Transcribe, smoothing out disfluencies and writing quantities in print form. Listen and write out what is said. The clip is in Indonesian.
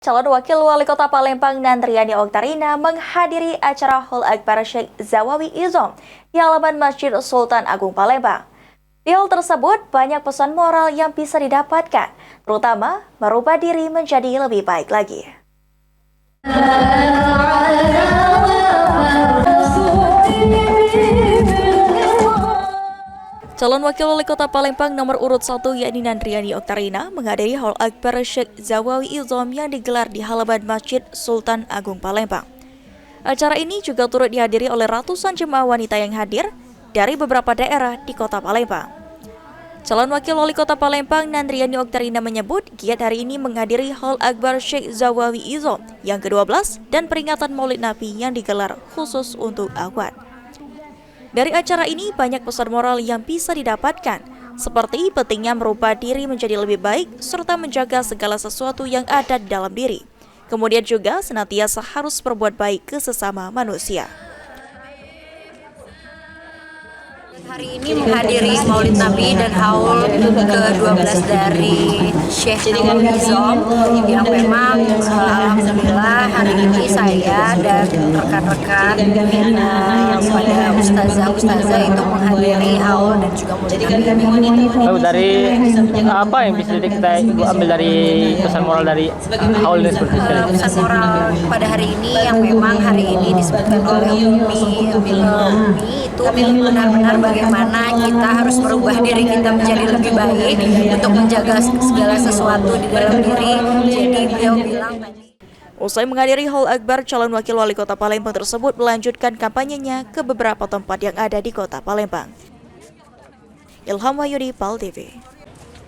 Calon Wakil Wali Kota Palembang Nandriani Oktarina menghadiri acara Haul Akbar Syekh Zawawi Izom di halaman Masjid Sultan Agung Palembang. Di hal tersebut, banyak pesan moral yang bisa didapatkan, terutama merubah diri menjadi lebih baik lagi. Calon Wakil Wali Kota Palembang nomor urut 1 yakni Nandriani Oktarina menghadiri Haul Akbar Syekh Zawawi Izom yang digelar di halaman Masjid Sultan Agung Palembang. Acara ini juga turut dihadiri oleh ratusan jemaah wanita yang hadir dari beberapa daerah di Kota Palembang. Calon Wakil Wali Kota Palembang Nandriani Oktarina menyebut giat hari ini menghadiri Haul Akbar Syekh Zawawi Izom yang ke-12 dan peringatan Maulid Nabi yang digelar khusus untuk Akhwat. Dari acara ini banyak pesan moral yang bisa didapatkan, seperti pentingnya merubah diri menjadi lebih baik serta menjaga segala sesuatu yang ada di dalam diri. Kemudian juga senantiasa harus berbuat baik ke sesama manusia. Hari ini menghadiri Maulid Nabi dan haul ke-12 dari Syekh Zawawi Izom yang memang alhamdulillah hari ini saya dan rekan-rekan yang pada ustazah itu menghadiri haul dan juga Maulid Nabi. Dari apa yang bisa kita ambil dari pesan moral dari haul ini seperti ini? Pesan moral pada hari ini yang memang hari ini disebutkan oleh Umi itu benar-benar bagaimana kita harus merubah diri kita menjadi lebih baik untuk menjaga segala sesuatu di dalam diri. Jadi beliau bilang usai menghadiri Haul Akbar, calon wakil wali kota Palembang tersebut melanjutkan kampanyenya ke beberapa tempat yang ada di kota Palembang. Ilham Wahyudi, PAL TV.